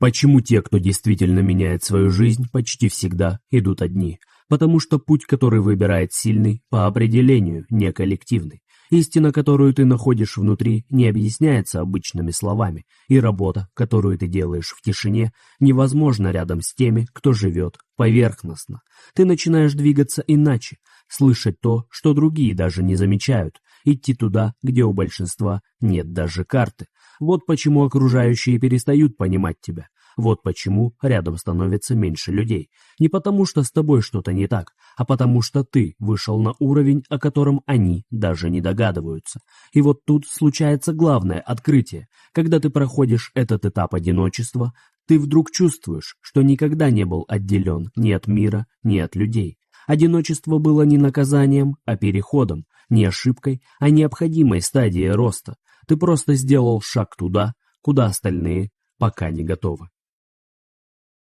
Почему те, кто действительно меняет свою жизнь, почти всегда идут одни? Потому что путь, который выбирает сильный, по определению не коллективный. Истина, которую ты находишь внутри, не объясняется обычными словами, и работа, которую ты делаешь в тишине, невозможна рядом с теми, кто живет поверхностно. Ты начинаешь двигаться иначе, слышать то, что другие даже не замечают, идти туда, где у большинства нет даже карты. Вот почему окружающие перестают понимать тебя. Вот почему рядом становится меньше людей. Не потому, что с тобой что-то не так, а потому, что ты вышел на уровень, о котором они даже не догадываются. И вот тут случается главное открытие. Когда ты проходишь этот этап одиночества, ты вдруг чувствуешь, что никогда не был отделен ни от мира, ни от людей. Одиночество было не наказанием, а переходом, не ошибкой, а необходимой стадией роста. Ты просто сделал шаг туда, куда остальные пока не готовы.